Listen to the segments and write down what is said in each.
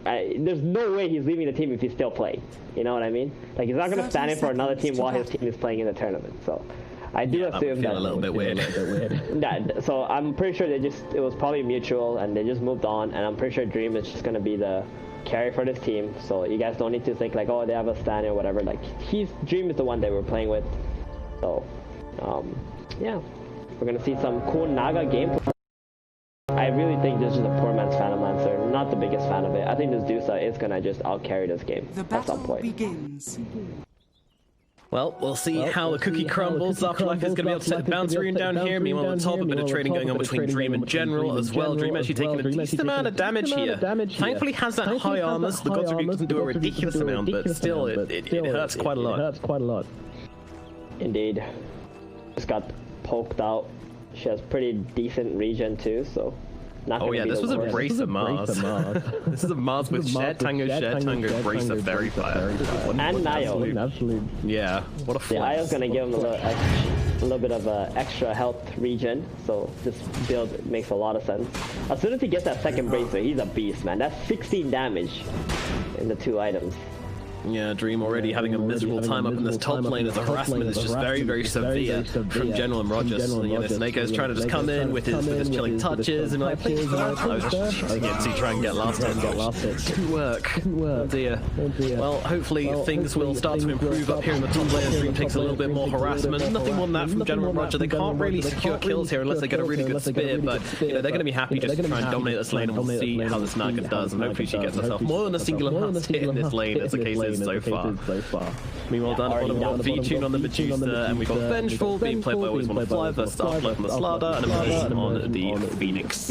there's no way he's leaving the team if he's still playing. You know what I mean? Like, he's not going to stand in for another team while his team is playing in the tournament. So I do assume that a little bit weird. So I'm pretty sure it was probably mutual, and they just moved on. And I'm pretty sure Dream is just going to be the carry for this team. So you guys don't need to think like, oh, they have a stand or whatever. Like, Dream is the one that we're playing with. So yeah, we're going to see some cool Naga gameplay. I really think this is a poor man's Phantom Lancer. Not the biggest fan of it. I think this Dusa is gonna just out-carry this game at some point. Begins. Well, we'll see how the cookie crumbles. Afterlife is going to be able to set the bounce rune down here. Meanwhile, on top, a bit of trading going on between Dream and General as well. Dream actually taking a decent amount of damage here. Thankfully has that high armor, so the God's Rebuke doesn't do a ridiculous amount, but still, it hurts quite a lot. Indeed. Just got poked out. She has pretty decent regen too, so not gonna be this was a brace of Mars. This is a Mars with Shared Tango, Brace of Fairy Fire. And Nio. Absolute. Yeah, what a flex. The Io's gonna give him a little bit of extra health regen, so this build makes a lot of sense. As soon as he gets that second bracer, he's a beast, man. That's 16 damage in the 2 items. Yeah, Dream already having a miserable time up in this top lane as the harassment is just very, very severe from General and Rogers. So, you know, Snakeo's trying to just come in with his chilling touches and like, please, to try and get last hit. Couldn't work. Oh dear. Well, hopefully things will start to improve up here in the top lane as Dream takes a little bit more harassment. Nothing more than that from General and Roger. They can't really secure kills here unless they get a really good spear, but you know, they're going to be happy just to try and dominate this lane, and we'll see how this Naga does, and hopefully she gets herself more than a singular last hit in this lane as the case is so far. Meanwhile, down at the bottom, V-Tune on the Medusa, and we've got Vengeful being played by Always Wanna Fly versus Afterlife on the Slada, and a Mercy on the Phoenix.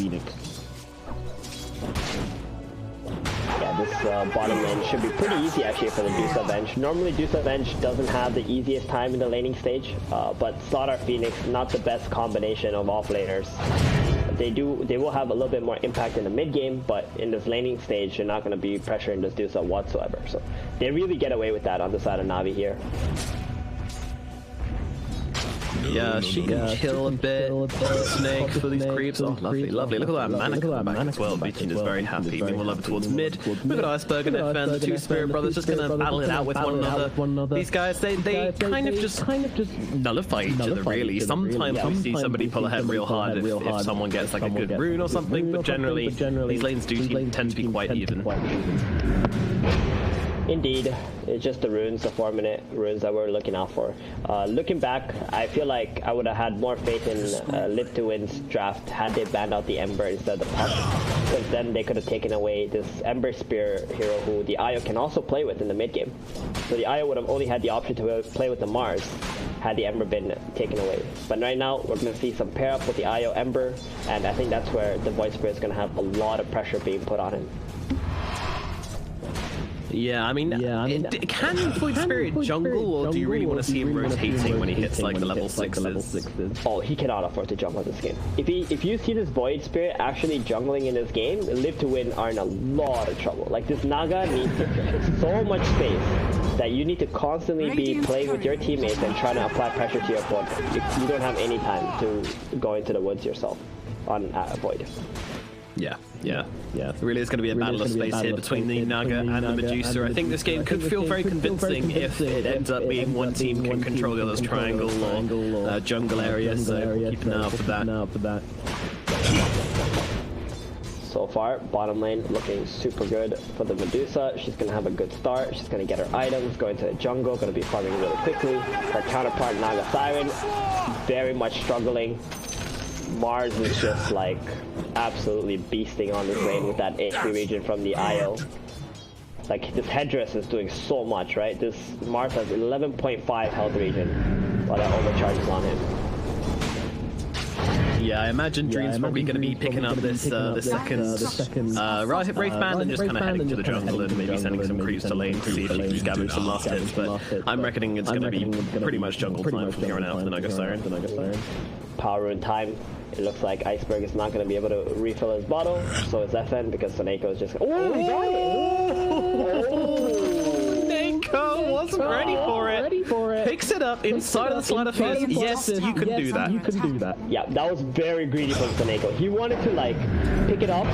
Yeah, this bottom lane should be pretty easy actually for the Dusa Venge. Normally Dusa Venge doesn't have the easiest time in the laning stage, but Slaughter Phoenix, not the best combination of off-laners. They will have a little bit more impact in the mid game, but in this laning stage, they're not going to be pressuring this Dusa whatsoever. So they really get away with that on the side of Navi here. Yeah, she can chill a bit. Snake for these creeps. Oh, lovely. Look at that mana coming back as well. Viking is very happy. Meanwhile, over towards mid, we've got Iceberg and FN, the 2 Spirit Brothers, just going to battle it out with one another. These guys, they kind of just nullify each other, really. Sometimes we see somebody pull ahead real hard if someone gets like a good rune or something, but generally, these lanes do tend to be quite even. Indeed, it's just the runes, the 4-minute runes that we're looking out for. Looking back, I feel like I would have had more faith in Live to Win's draft had they banned out the Ember instead of the Puck, because then they could have taken away this Ember Spear hero who the Io can also play with in the mid game. So the Io would have only had the option to play with the Mars had the Ember been taken away. But right now, we're going to see some pair up with the Io Ember, and I think that's where the Void Spirit is going to have a lot of pressure being put on him. Yeah, I mean, can Void Spirit jungle, or do you really want to see him rotating when he hits like the level 6s? Oh, he cannot afford to jungle this game. If you see this Void Spirit actually jungling in this game, Live to Win are in a lot of trouble. Like, this Naga needs so much space that you need to constantly be playing with your teammates and trying to apply pressure to your opponent. You don't have any time to go into the woods yourself on Void. Yeah. It really is going to be a battle of space here between the Naga and the Medusa. I think this game could feel very convincing if it ends up being one team can control the other's triangle or jungle area, so keep an eye out for that. So far, bottom lane looking super good for the Medusa. She's going to have a good start. She's going to get her items, go into the jungle, going to be farming really quickly. Her counterpart, Naga Siren, very much struggling. Mars is just like absolutely beasting on this lane with that HP regen from the Io. Like, this headdress is doing so much, right? This Mars has 11.5 health regen while that overcharge is on him. Yeah, I imagine Dream's probably going to be picking up this second Wraith Band and just kind of heading to the jungle and maybe sending some creeps to lane to see if she can scavenge some last hits, but I'm reckoning it's going to be pretty much jungle time from here on out for the Naga Siren. Power rune time. It looks like Iceberg is not going to be able to refill his bottle, so it's FN because Soneko is just... Oh, he got it! Neko, wasn't ready for it. Picks it up inside of the slide of fist. Yes, you can do that. Yeah, that was very greedy from Seneko. He wanted to like pick it up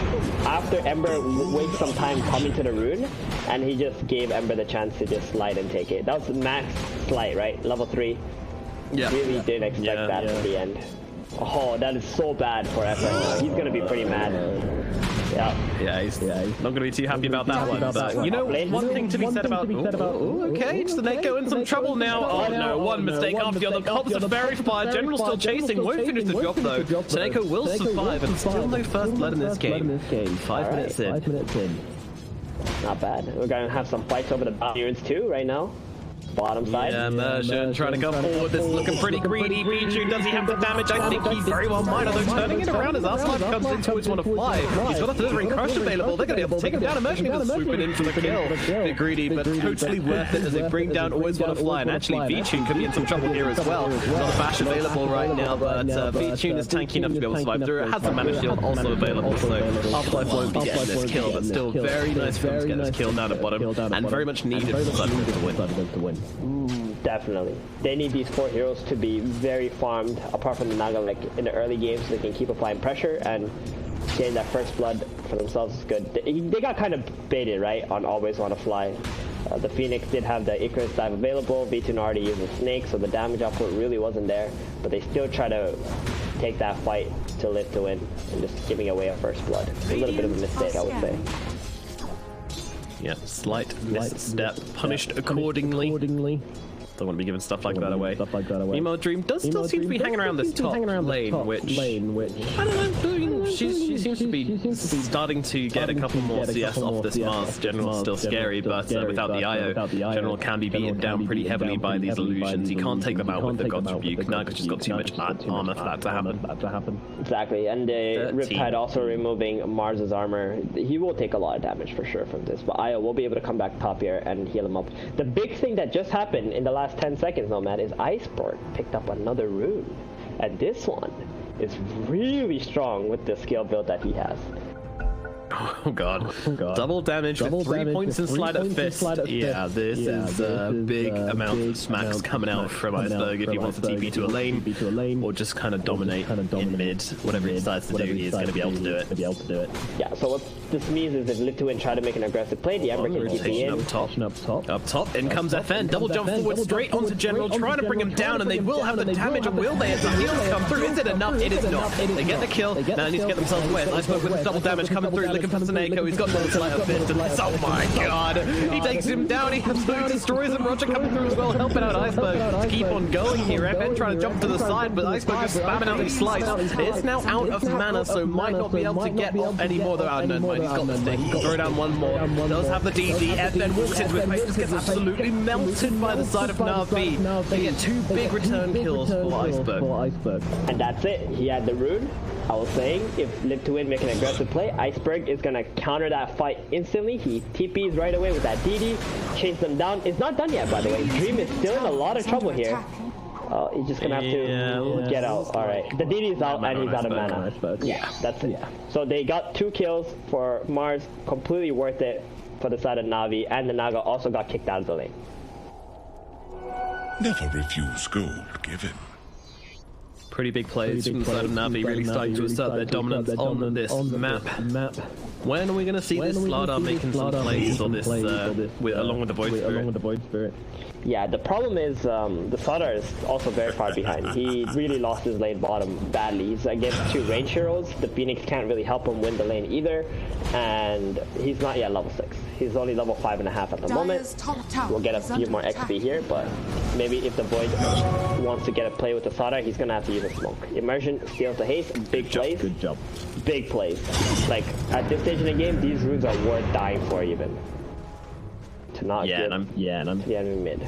after Ember wastes some time coming to the rune, and he just gave Ember the chance to just slide and take it. That was max slide, right? Level 3. Yeah. Really didn't expect that in the end. Oh, that is so bad for FN. He's gonna be pretty mad. Yeah, he's not gonna be too happy about that one. But you know, one thing to be said about. Okay, Seneko in some trouble now. Oh no, one mistake after the other. Pops a fairy fire. General still chasing. Won't finish the job though. Seneko will survive, and still no first blood in this game. 5 minutes in. Not bad. We're gonna have some fights over the barriers too right now. Bottom side. Yeah, Immersion trying to go forward. This is looking pretty greedy. Pichu, does he have the damage? I think he very well might, although turning it around as Iceberg comes in towards one to fly. He's got a Slithering Crush available. They're going to be able to take him down. Immersion going to swoop it in for the kill. Bit greedy, but totally worth it as they bring down always want to fly. And actually, Pichu could be in some trouble here as well. Not a bash available right now, but Pichu is tanky enough to be able to survive through it. Has the Mana Shield also available, so Half-Life won't be getting this kill, but still very nice for him to get this kill down at bottom, and very much needed for Sudden to win. Definitely. They need these 4 heroes to be very farmed, apart from the Naga, like in the early games, so they can keep applying pressure, and getting that first blood for themselves is good. They got kind of baited, right, on always want to fly. The Phoenix did have the Icarus dive available. V2 already used the Snake, so the damage output really wasn't there, but they still try to take that fight to live to win, and just giving away a first blood. A little bit of a mistake, I would say. Yeah, slight misstep, punished accordingly. Don't want to be giving stuff like that away. Meanwhile, Dream does still seem to be hanging around this top lane, which I don't know. She seems to be starting to get a couple more CS off this Mars. General's still scary, but without the IO, General can be beaten down pretty heavily by these illusions. He can't take them out with the God's Rebuke. Naga's just got too much armor for that to happen. Exactly, and Riptide also removing Mars's armor. He will take a lot of damage for sure from this, but IO will be able to come back top here and heal him up. The big thing that just happened in the last 10 seconds, Nomad, is Iceberg picked up another rune, and this one is really strong with the skill build that he has. Oh god. Double damage with 3 points in Slide at Fist. Yeah, this is a big amount of smacks coming out from Iceberg if he wants to TP to a lane, or just kind of dominate in mid. Whatever he decides to do, he's going to be able to do it. Yeah, so what this means is if Liv2Win try to make an aggressive play, the Ember can TP in. Up top, in comes FN. Double jump forward straight onto General, trying to bring him down, and they will have the damage, and will they? As the heals come through, is it enough? It is not. They get the kill, now they need to get themselves away. Iceberg with double damage coming through, looking for Seneko. He's got another Slight of Fist, and oh my god, he takes him down, he absolutely destroys him. Roger coming through as well, helping out Iceberg to keep on going here. FN trying to jump to the side, but Iceberg just spamming out these slides. It's now out of mana, so might not be able to get any more, though. I don't mind, he's got the stick, he can throw down one more. Does have the DD, FN walks in with pace, just gets absolutely melted by the side of Na'Vi. They get 2 big return kills for Iceberg. And that's it, he had the rune. I was saying, if Liv2Win make an aggressive play, Iceberg is gonna counter that fight instantly. He TPs right away with that DD, chase them down. It's not done yet, by the way. Dream is still in a lot of trouble here. He's just gonna have to get out. Alright, the DD is out and he's out of mana. Yeah, that's it. So they got 2 kills for Mars, completely worth it for the side of Na'Vi, and the Naga also got kicked out of the lane. Never refuse gold given. Pretty big plays from the side of Na'Vi, really starting to assert their dominance on this map. When are we going to see this Slardar making some plays on this, along with the Void Spirit? Yeah, the problem is the Slardar is also very far behind. He really lost his lane bottom badly. He's against 2 range heroes. The Phoenix can't really help him win the lane either, and he's not yet level 6. He's only level 5.5 at the moment. We'll get a few more XP here, but maybe if the Void wants to get a play with the Slardar, he's gonna have to use a smoke. Immersion steals the haste, big plays. Good job. Big plays. Like at this stage in the game, these runes are worth dying for even. To not give the enemy mid.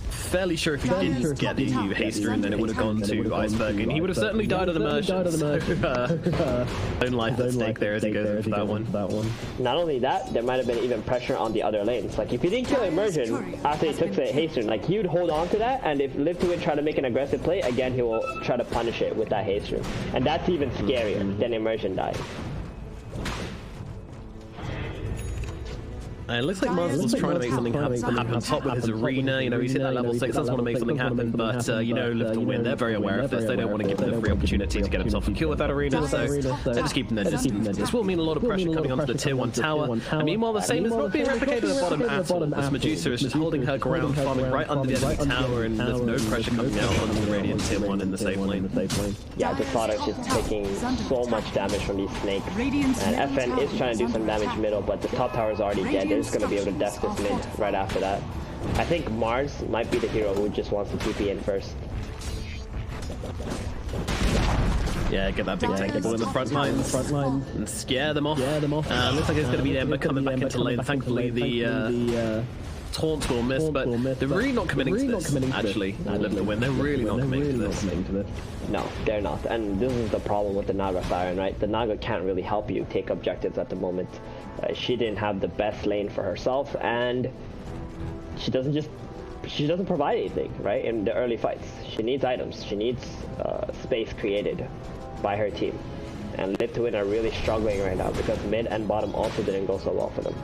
Fairly sure if he didn't get the haste rune, then it would have gone to Iceberg, and he would have certainly died of immersion. So, own life at stake there as he goes in for that one. Not only that, there might have been even pressure on the other lanes. Like if he didn't kill immersion after he took the haste rune, like he would hold on to that, and if Liv2Win try to make an aggressive play, again he will try to punish it with that haste rune, and that's even scarier than immersion dying. It looks like Mars was trying to make something happen top with his arena. You know, he's hit that level 6, doesn't want to make something happen, but, you know, Live to Win, they're very aware of this. They don't want to give him the free opportunity to get himself a kill with that arena, so they're just keeping their distance. This will mean a lot of pressure coming onto the tier 1 tower, and meanwhile the same is not being replicated at the bottom at all. This Medusa is just holding her ground, farming right under the enemy tower, and there's no pressure coming out onto the Radiant tier 1 in the safe lane. Yeah, the thought is just taking so much damage from these snakes, and FN is trying to do some damage middle, but the top tower is already dead. They're just going to be able to def this mid right after that. I think Mars might be the hero who just wants to TP in first. Yeah, get that big technical in the front lines and scare them off. Looks like it's going to be Ember coming back into lane. Thankfully, the taunts will miss, but they're really not committing to this, actually. Live to Win, they're really not committing to this. No, they're not. And this is the problem with the Naga Siren, right? The Naga can't really help you take objectives at the moment. She didn't have the best lane for herself, and she doesn't provide anything, right? In the early fights, she needs items. She needs space created by her team. And Live to Win are really struggling right now because mid and bottom also didn't go so well for them.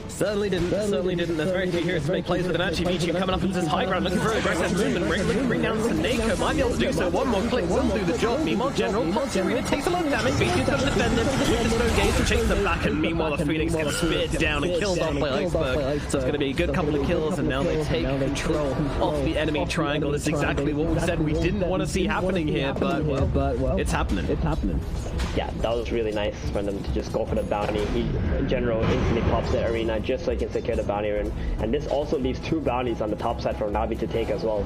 Certainly didn't. There's very few heroes to make plays with an Vici coming up into this high ground, looking for aggressive movement, looking to bring down Snako. Might be able to do so. One more click will do the job. Meanwhile, General pops in, really takes a lot of damage. Vici's got to defend him with the snow gaze to chase them back, and meanwhile the Phoenix gets speared down and killed off by Iceberg. So it's going to be a good couple of kills, and now they take control of the enemy triangle. This is exactly what we said we didn't want to see happening here, but well, it's happening. Yeah, that was really nice for them to just go for the bounty. General instantly pops the arena just so he can secure the bounty rune. And this also leaves 2 bounties on the top side for Navi to take as well.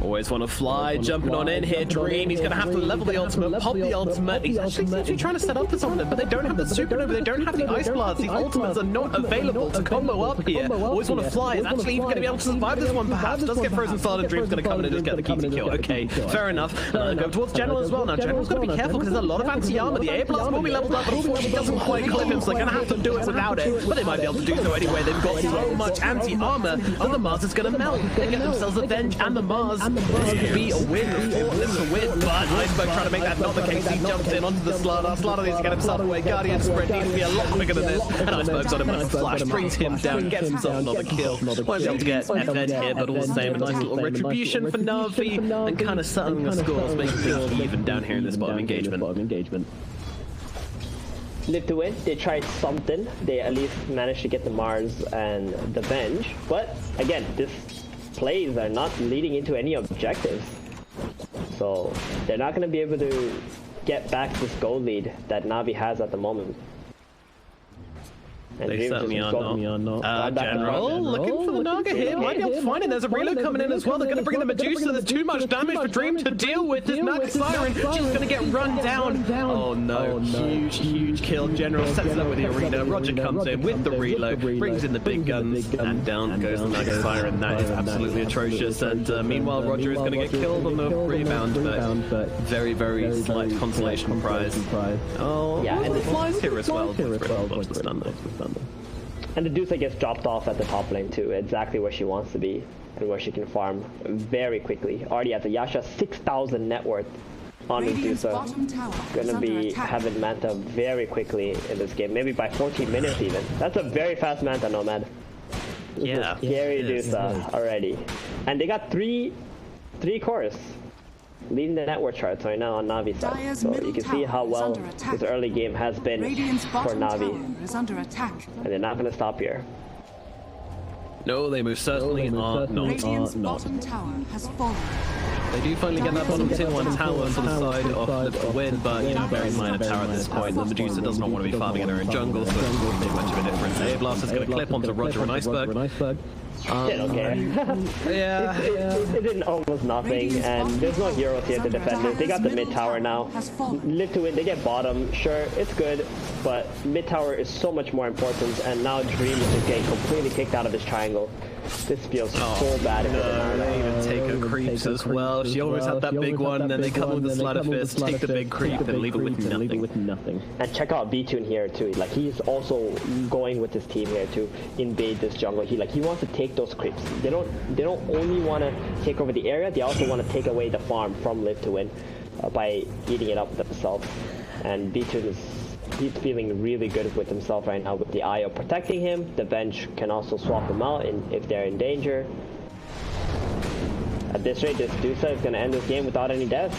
Always want to fly, jumping on in here, Dream. He's going to have to level the ultimate, pop the ultimate. He's actually trying to set up for something, but they don't have the supernova, they don't have the ice blast. These ultimates are not available to combo up here. Always want to fly. Is actually even going to be able to survive this one, perhaps. Does get frozen solid. Dream's going to come in and just get the key to kill. Okay, fair enough. Go towards General as well. Now, General's got to be careful because there's a lot of anti-armor. The air blast will be leveled up, but unfortunately doesn't quite clip him, so they're going to have to do it without it. But they might be able to do so anyway. They've got so much anti-armor that the Mars is going to melt. They get themselves Avenge and the Mars. This could be a win for Live to Win, but Iceberg trying to make that not the case. He jumps in onto the Slardar. Slardar needs to get himself away. Guardian sprint needs to be a lot quicker than this, and Iceberg's on a massive flash, brings him down, gets himself another kill. Won't be able to get FN here, but all the same, a nice little retribution for Navi, and kind of settling the scores, making things even down here in this bottom engagement. Live to Win, they tried something. They at least managed to get the Mars and the Venge, but again, this plays are not leading into any objectives. So they're not going to be able to get back this gold lead that Navi has at the moment. And They certainly are not. General looking for the Naga here. Might be able to find it. There's a reload coming in as well. They're going to bring the Medusa. There's too much damage for Dream to deal with. This Naga Siren, she's going to get run down. Oh no, huge kill. General sets it up with the arena. Roger comes in with the reload, brings in the big guns, and down goes the Naga Siren. That is absolutely atrocious. And meanwhalle, Roger is going to get killed on the rebound, but very slight consolation prize. Oh, yeah, and it flies here as well. Watch the stun though. And the Medusa gets dropped off at the top lane too, exactly where she wants to be and where she can farm very quickly. Already at the Yasha, 6,000 net worth on Medusa. Gonna be having Manta very quickly in this game, maybe by 14 minutes even. That's a very fast Manta, Nomad. Yeah. Scary Medusa already. And they got three cores leading the network charts right now on Navi's side. So you can see how well this early game has been for Navi. And they're not going to stop here. No, they most certainly are not. They do finally get that bottom tier 1 tower for the side of Live to Win, but you know, very minor tower at this point. The Medusa does not want to be farming in her own jungle, so it doesn't make much of a difference. Air Blast is going to clip onto Roger and Iceberg. They don't care. Yeah. It did almost nothing, and there's no heroes here to defend it. They got the mid tower now. Live to Win, they get bottom. Sure, it's good, but mid tower is so much more important, and now Dream is just getting completely kicked out of his triangle. This feels so bad. No, they even take her creeps as well. She always had that big one, and then they come with the sleight of fist, take the big creep, and leave it with nothing. And check out B-Tune here too. Like, he's also going with his team here to invade this jungle. He wants to take those creeps. They don't only want to take over the area. They also want to take away the farm from Live to Win by eating it up themselves. And B-Tune is he's feeling really good with himself right now with the IO protecting him. The bench can also swap him out if they're in danger. At this rate, this Dusa is going to end this game without any deaths.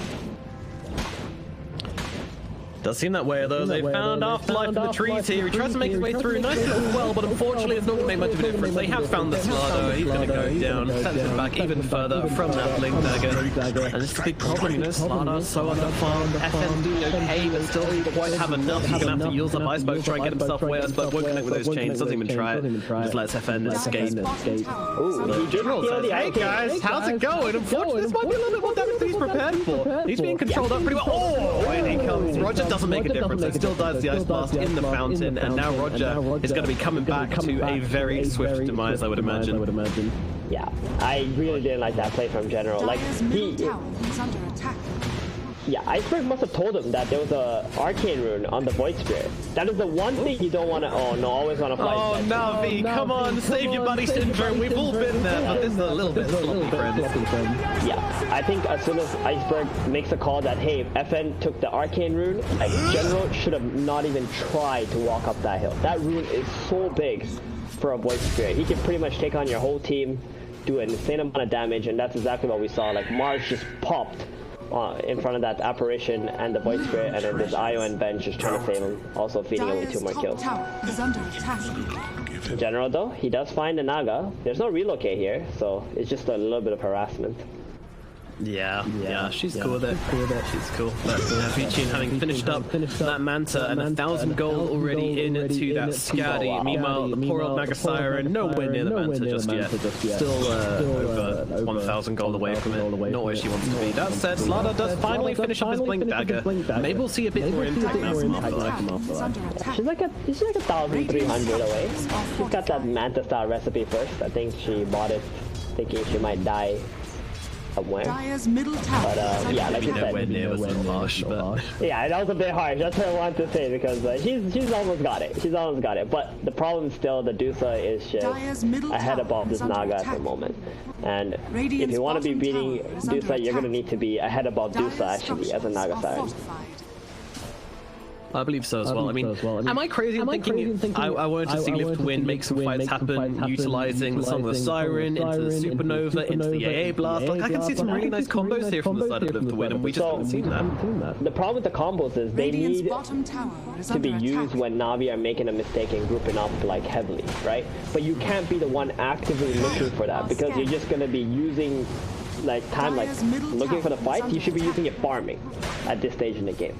Does seem that way, though. They found Afterlife in the trees here. He tries to make his way through. Nice little well, but unfortunately it's not going to make much of a difference. They have found the Slado. He's going to go down, sends him back even further from that Blink Dagger. And this is a big problem, you know, Slada's so underfarmed. FN doing okay, but still doesn't quite have enough. He's going to have to use up Iceberg to try and get himself away. Iceberg won't connect with those chains, doesn't even try it. Just lets FN escape. Ooh, General says, hey guys, how's it going? Unfortunately, this might be a little bit more damage than he's prepared for. He's being controlled up pretty well. Oh, in he comes. Roger doesn't make a difference. He still does the Ice Blast in the fountain, and now Roger is going to be coming back to a very swift demise, I would imagine. Yeah, I really didn't like that play from General. Like, yeah, Iceberg must have told him that there was a Arcane Rune on the Void Spirit. That is the one thing you don't want to, always want to fight. Oh, Navi, come on, save your buddy Syndrome. We've all been there, but this is a little bit sloppy, friend. Yeah, I think as soon as Iceberg makes a call that, hey, FN took the Arcane Rune, General should have not even tried to walk up that hill. That rune is so big for a Void Spirit. He can pretty much take on your whole team, do an insane amount of damage, and that's exactly what we saw. Like, Mars just popped in front of that apparition and the Void Spirit, and then this IO and bench just trying to save him, also feeding him with 2 more kills. In general though, he does find the Naga. There's no relocate here, so it's just a little bit of harassment. Yeah, she's cool with it. She's cool. But Peachin having finished up that Manta and 1,000 gold already into that Scatty. Meanwhile, the poor old Naga Siren nowhere near the Manta just yet. Still over 1,000 gold away from it. Not where she wants to be. That said, Slada does finally finish up his Blink Dagger. Maybe we'll see a bit more impact now from Afterlife. She's like 1,300 away. She's got that Manta style recipe first. I think she bought it thinking she might die somewhere. But yeah, like you said, yeah, that was a bit harsh. That's what I wanted to say, because she's almost got it. She's almost got it. But the problem still, the Dusa is just ahead above this Naga at the moment. And if you want to be beating Dusa, you're going to need to be ahead above Dusa actually as a Naga Siren. I believe so as well. I mean, am I crazy in thinking I wanted to see Lift Win make some fights happen, utilizing the Song of the Siren into the Supernova, into the AA Blast? Like, I can see some really nice combos here from the side of Lift Win, and we just haven't seen that. The problem with the combos is they need to be used when Navi are making a mistake and grouping up like heavily, right? But you can't be the one actively looking for that, because you're just going to be using like time, like looking for the fight. You should be using it farming at this stage in the game.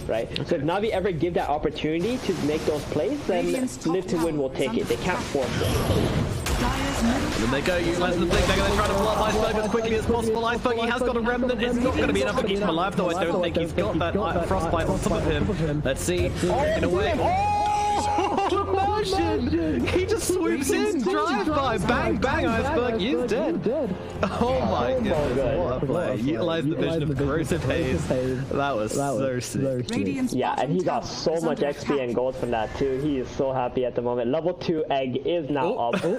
Right? So if Navi ever give that opportunity to make those plays, then Live to Win will take it. They can't force it. And then they go, utilize the Blink Dagger, they try to pull up Iceberg as quickly as possible. Iceberg, he has got a remnant. It's not going to be enough to keep him alive, though. I don't think he's got that frostbite on top of him. Let's see. In a way. Motion! He just swoops in, drive-by, bang, bang, Iceberg, he's dead. Oh my goodness, what a play. Utilize the vision of corrosive haze. That was so sick. Yeah, and he got so much XP and gold from that too. He is so happy at the moment. Level 2 egg is now up. Oh,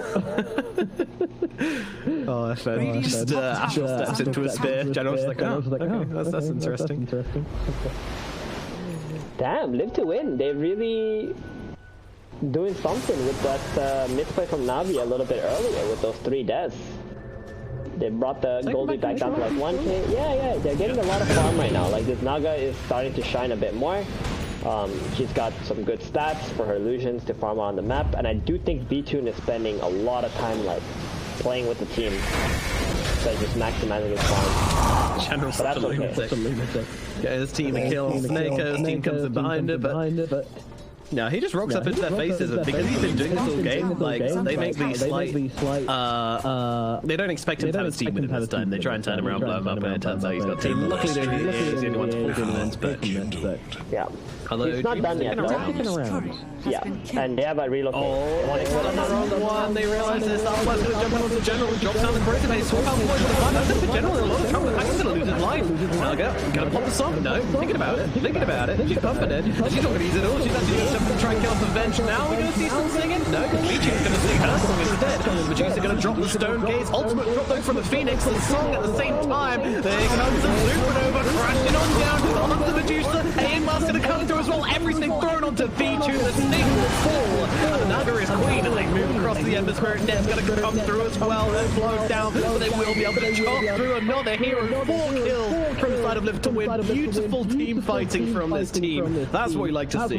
FN just Astral steps into a spear. General's like, oh, okay, that's interesting. Damn, Live to Win. They really doing something with that misplay from Navi a little bit earlier with those 3 deaths. They brought the Goldie back down to like 1k. Yeah, they're getting a lot of farm right now. Like, this Naga is starting to shine a bit more. She's got some good stats for her illusions to farm on the map, and I do think V-Tune is spending a lot of time like playing with the team, so just maximizing his farm. General's such a lunatic. Get his team a kill. Snakeo's team comes in behind her, but no, he just rocks up into their faces, and because he's been doing this all game, like, they make these slight, they don't expect him to have a team with him this time. They try and turn him around, blow him up, and it turns out he's got a team. Luckily, he's the only one to fall from it, but yeah. Although he's not done yet, though. Yeah, and they have a relocate. Oh, the wrong one. They realize this. Otherwise, going to jump on the General, drops down the corrosive haze, swap out the voice of the fun. That's the General in a lot of trouble. He's going to lose his life. Naga, gonna pop the song? No, thinking about it. She's pumping it. And she's not going to use it all. She's actually going to try and kill off the bench. Now we're going to see some singing. No, Leeching's going to sing her song instead. Medusa going to drop the Stone Gaze. Ultimate drop though from the Phoenix. The song at the same time. There comes the Supernova crashing on down to the Medusa. Aim Mask going to come through as as well. Everything thrown onto Pichu. The snake will fall. And the Naga is queen, and they move across the Ember Spirit. Net's going to come through as well. They're slowed down, but they will be able to chop through another hero. 4 kills from the side of Live to Win. Beautiful team fighting from this team. That's what we like to see.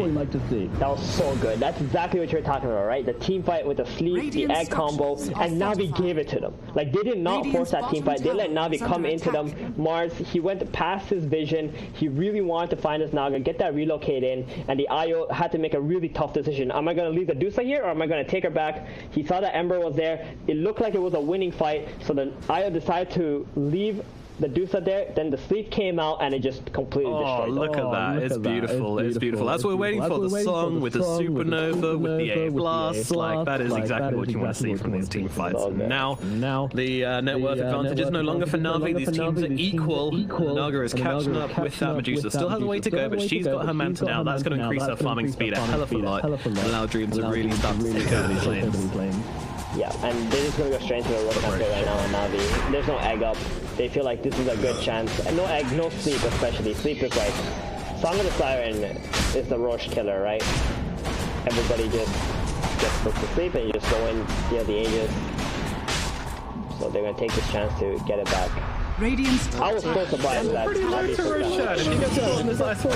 That was so good. That's exactly what you're talking about, right? The team fight with the sleep, the egg combo, and Navi gave it to them. Like, they did not force that team fight. They let Navi come into them. Mars, he went past his vision. He really wanted to find his Naga, get that relocate in, and the IO had to make a really tough decision. Am I going to leave the Dusa here, or am I going to take her back? He saw that Ember was there. It looked like it was a winning fight, so the IO decided to leave the Dusa there, then the sleep came out and it just completely destroyed them. Look at that. It's beautiful. It's beautiful. That's what we're waiting for. The song with the supernova, with the A blast. Like, that is exactly what you want to see from these team fights. Now, the net worth advantage is no longer for Na'Vi. These teams are equal. Naga is catching up with that Medusa. Still has a way to go, but she's got her Manta now. That's going to increase her farming speed a hell of a lot. Allow Dream to really start to take over these lanes. Yeah, and they're just going to go straight to the Road Hunter right now on Na'Vi. There's no egg up. They feel like this is a good chance. No egg, no sleep especially. Sleep is like... Song of the Siren is the Roche killer, right? Everybody just gets put to sleep and you just go in, you know, the Aegis. So they're going to take this chance to get it back. I was so surprised that pretty low to Roshan. If he gets caught in this Iceberg,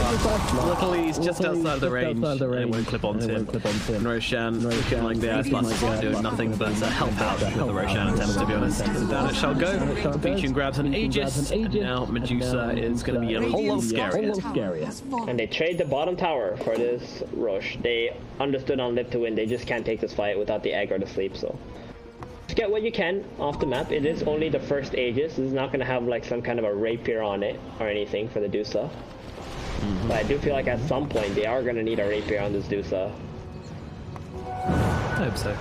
luckily he's just outside of the range and it won't clip onto him. And Roshan, looking like the Iceberg, doing nothing but help out with the Roshan attempt, to be honest. Down it shall go. Pichu grabs an Aegis, and now Medusa is going to be a whole lot scarier. And they trade the bottom tower for this Roche. They understood on Live to Win, they just can't take this fight without the egg or the sleep, so... Get what you can off the map. It is only the first Aegis. This is not going to have like some kind of a rapier on it or anything for the Dusa. But I do feel like at some point they are going to need a rapier on this Dusa. I hope so.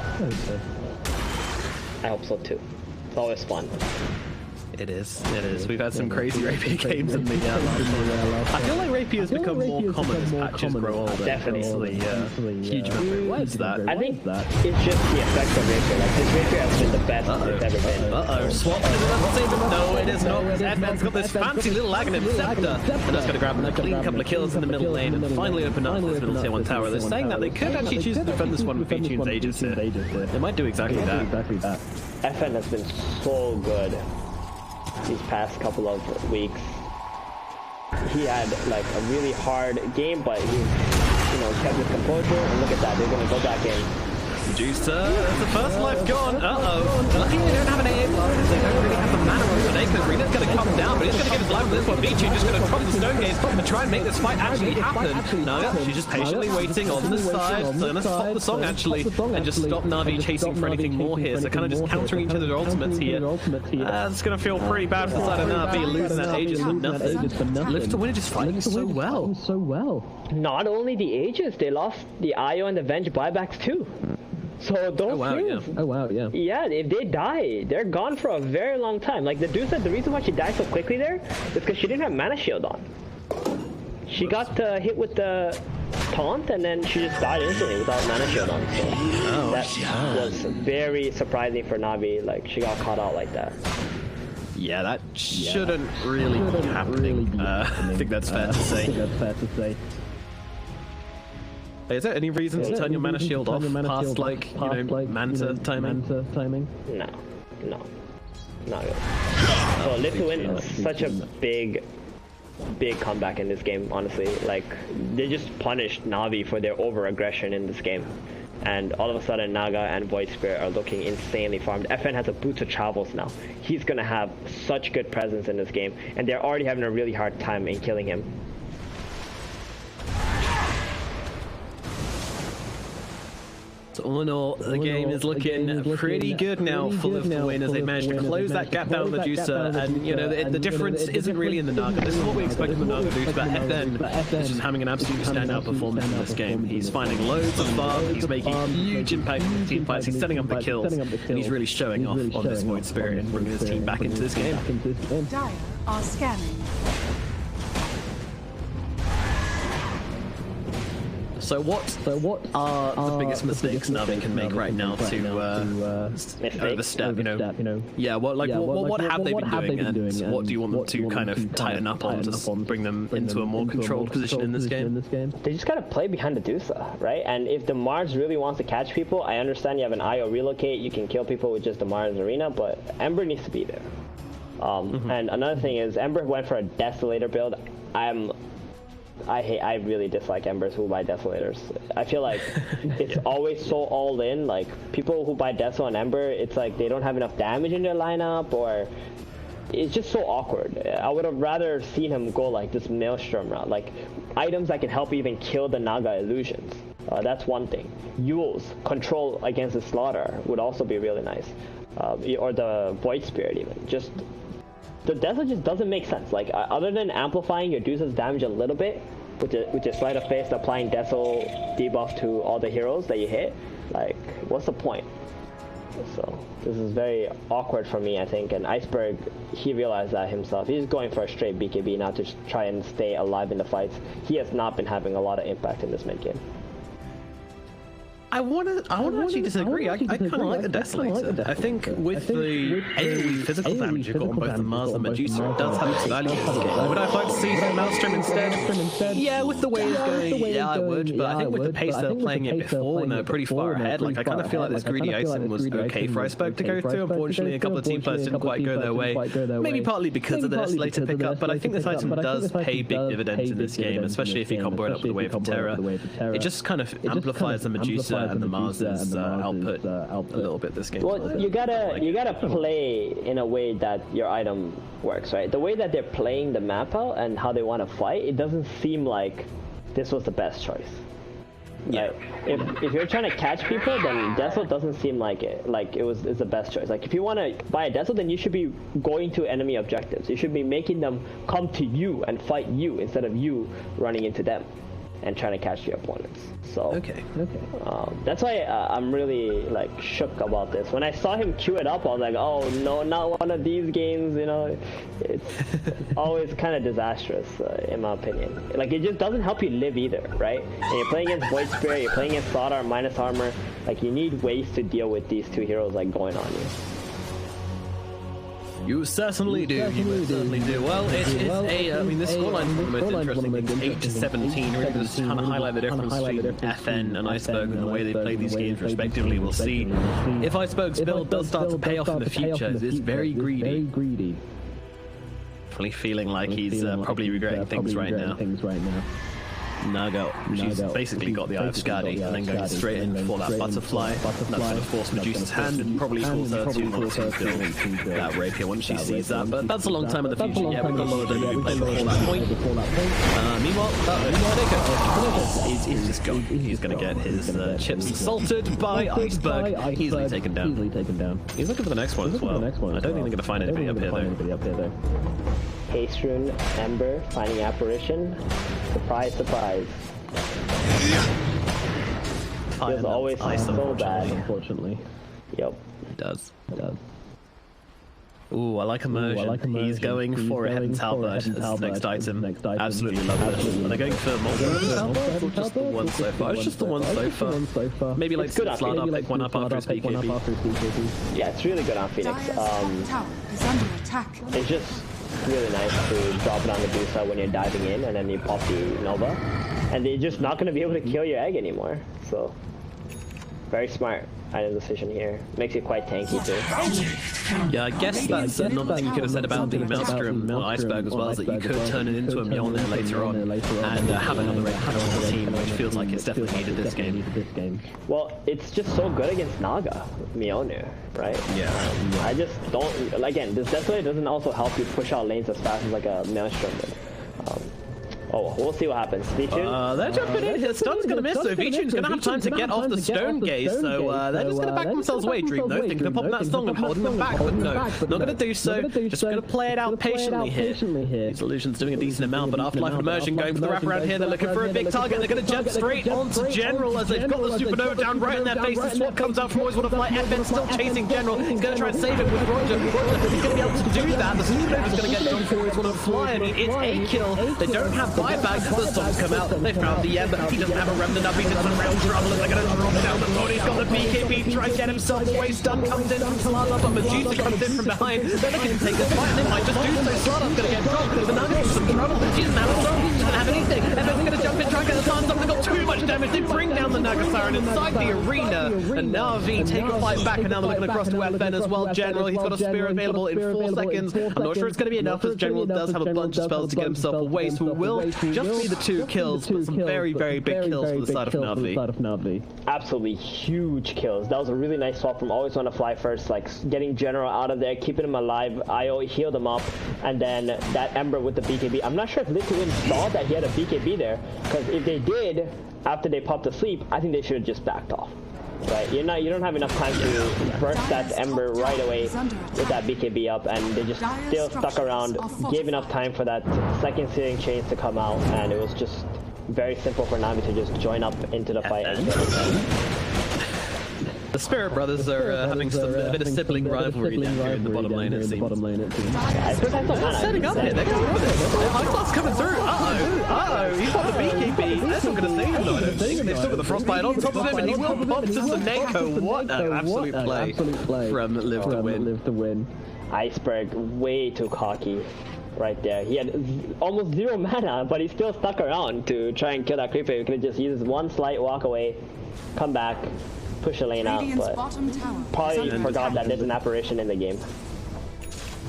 I hope so too. It's always fun. It is. It is. We've had some crazy rapier games in the I feel like rapiers become more common as patches grow older. Definitely. Huge memory. Why is that? I think it's just the effect of rapier. Like, this rapier has been the best it's ever been. Swap. No, it is not. Edman's got this fancy little Aghanim Scepter. And that's going to grab a clean couple of kills in the middle lane and finally open up this middle tier 1 tower. They're saying that they could actually choose to defend this one with Pichu's Aegis here. They might do exactly that. FN has been so good these past couple of weeks. He had like a really hard game, but he, you know, kept his composure. And look at that, they're gonna go back in. Medusa, that's the first life gone. Lucky they don't have an aim. They don't really have the mana on today because Rena's going to come down, but he's going to get his life on this one. Pichu just going to drop the Stone Gaze and try and make this fight actually happen. Naga, she's just patiently waiting on the side. So going to stop the song actually and just stop Na'Vi chasing for anything more here. So kind of just countering each other's ultimates here. It's going to feel pretty bad for the side of Na'Vi losing that Aegis for nothing. Live to Win is just fighting so well. Not only the Aegis, they lost the IO and the Venge buybacks too. So those things, yeah, if they die, they're gone for a very long time. Like the dude said, the reason why she died so quickly there is because she didn't have mana shield on. She got hit with the taunt and then she just died instantly without mana shield on. So that was very surprising for Na'Vi. Like she got caught out like that. Yeah, that shouldn't really be happening. I think that's fair to say. Is there any reason to turn your mana shield off past, like, you know, Manta timing? No. Not really. So Live to Win is such a big comeback in this game, honestly. Like, they just punished Na'Vi for their over-aggression in this game. And all of a sudden, Naga and Void Spirit are looking insanely farmed. FN has a Boots of Travels now. He's gonna have such good presence in this game, and they're already having a really hard time in killing him. So all in all, the game is looking pretty good now for Live to Win as they managed to close that gap down with Medusa, and you know the difference isn't really in the Naga. This is what we expected the Naga to do, but FN is just having an absolutely standout performance in this game. He's finding loads of farm, he's making huge impact in team fights, he's setting up the kills, and he's really showing off on this Void Spirit and bringing his team back into this game. Dire are scanning. So what are the biggest mistakes Navi can make right now to overstep? You know, yeah. What have they been doing, and what do you want them to kind of tighten up on to bring them into a more controlled position in this game? They just gotta play behind the Dusa, right? And if the Mars really wants to catch people, I understand you have an IO relocate, you can kill people with just the Mars arena, but Ember needs to be there. And another thing is, Ember went for a Desolator build. I really dislike Embers who buy Desolators. I feel like it's always so all in. Like, people who buy Deso and Ember, it's like they don't have enough damage in their lineup, or it's just so awkward. I would have rather seen him go like this Maelstrom route, like items that can help even kill the Naga illusions. That's one thing. Yule's control against the Slaughter would also be really nice, or the Void Spirit even. Just the Deso just doesn't make sense. Like, other than amplifying your Deuce's damage a little bit with your Sleight of Face, applying Deso debuff to all the heroes that you hit, like, what's the point? So this is very awkward for me, I think, and Iceberg, he realized that himself. He's going for a straight BKB now to try and stay alive in the fights. He has not been having a lot of impact in this mid game. I want to actually disagree. I kind of like the Desolator. I think with the AoE physical damage you've got on both the Mars and Medusa, it does have its value in this game. Would I like to see some Maelstrom instead? Yeah, with the way it's going, yeah, I would. But I think with the pace they were playing it before, and they're pretty far ahead, like, I kind of feel like this greedy item was okay for Iceberg to go through. Unfortunately, a couple of team players didn't quite go their way. Maybe partly because of the Desolator pickup, but I think this item does pay big dividends in this game, especially if you combo it up with the Wave of Terror. It just kind of amplifies the Medusa and the Mars's output a little bit this game. Well, you gotta play in a way that your item works, right? The way that they're playing the map out and how they want to fight, it doesn't seem like this was the best choice. Yeah. Like, if you're trying to catch people, then Deso doesn't seem like it's the best choice. Like, if you want to buy a Deso, then you should be going to enemy objectives. You should be making them come to you and fight you instead of you running into them and trying to catch your opponents. So that's why I'm really like shook about this. When I saw him queue it up, I was like, oh no, not one of these games. You know, it's always kind of disastrous in my opinion. Like, it just doesn't help you live either, right? And you're playing against Void Spirit, you're playing against Slaughter minus armor. Like, you need ways to deal with these two heroes like going on you. You certainly do. You certainly do. Well, it is I mean, this scoreline is one of the most interesting things. 8-17 really does kind of highlight the difference between FN and Iceberg and the way they play these games respectively. We'll see if Iceberg's build does start to pay off in the future. It's very greedy. Definitely feeling like he's probably regretting things right now. Naga, she's basically got the Eye of Skadi and then going straight in for that butterfly. That's going to force Medusa's hand and probably cause her to want to build that rapier once she sees that. But that's a long time in the future. Yeah, we've got a lot of them who played before that point. Meanwhile, he's just gone. He's going to get his chips assaulted by Iceberg. Easily taken down. He's looking for the next one as well. I don't think they're going to find anybody up here though. Haste Rune, Ember, finding Apparition. Surprise, surprise. Feels always so bad, unfortunately. Yep. It does. Ooh, I like immersion. He's going for a Heaven's Halberd as the next item. Absolutely love it. Are they going for multiple Heaven's Halberds or just the one so far? It's just the one so far. Maybe like Slaughter pick one up after his BKB. Yeah, it's really good on Phoenix. It's just really nice to drop it on the Medusa when you're diving in, and then you pop the Nova, and they're just not going to be able to kill your egg anymore. So, very smart item decision here. Makes it quite tanky too. Yeah, I guess that's another thing you could have said about the Maelstrom or Iceberg as well, is that you could turn it into a Mjolnir later on and have another red card on the team, which feels like it's definitely needed this game. Well, it's just so good against Naga, Mjolnir, right? Yeah. I just don't, again, this Desolator doesn't also help you push out lanes as fast as like a Maelstrom would. Oh, we'll see what happens. V-Tune? They're jumping in. His stun's going to miss, so V-Tune's going to have time to get off the Stone Gaze, so they're just going to back themselves away. Dream, though, thinking of popping that Song and holding them back, but no, not going to do so. Just going to play it out patiently here. These Illusions doing a decent amount, but Afterlife and Immersion going for the wraparound here. They're looking for a big target. They're going to jump straight onto General as they've got the Supernova down right in their face. The swap comes out from Always Want to Fly. FN still chasing General. He's going to try and save it with Roger. He's going to be able to do that. The Supernova's going to get done for Always Want to Fly. I mean, it's a kill. They don't have buyback. The songs come out. They found the Ember. He doesn't have a remnant up. He's in some real trouble. And they're going to drop down the boat. He's got the BKB. Try and get himself away. Stun comes in from Slada, but Medusa comes in from behind. They're looking to take this fight. They might just do so. Slada's going to get dropped. The Naga's in some trouble. She doesn't have a song. She doesn't have anything. Ember's going to jump in, try and get the stun. They've got too much damage. They bring down the Naga Siren inside the arena. And Na'Vi take a fight back. And now they're looking across to FN as well. General, he's got a spear available in 4 seconds. I'm not sure it's going to be enough, as General does have a bunch of spells to get himself away, so it will just be the 2 kills, but some very, very big kills for the side of Na'Vi. Absolutely huge kills. That was a really nice swap from Always Wanna Fly first, like getting General out of there, keeping him alive. IO healed him up, and then that Ember with the BKB. I'm not sure if Lithuanian saw that he had a BKB there, because if they did, after they popped asleep, I think they should have just backed off. Right, you don't have enough time to burst that Ember right away with that BKB up, and they just still stuck around, gave enough time for that second searing chains to come out, and it was just very simple for Na'Vi to just join up into the fight and the Spirit Brothers are having a bit of sibling rivalry down here in the bottom lane, it seems. They're setting up here, they're going for this. High coming through. Uh-oh, he's got the BKB. That's not going to save him though, I don't think. They've still got the Frostbite on top of him, and he will pop to Seneko. What an absolute play from Live to Win. Iceberg, way too cocky. Right there. He had almost 0 mana, but he still stuck around to try and kill that creeper. He could have just used one slight walk away, come back, push a lane out, but probably forgot that there's an apparition in the game.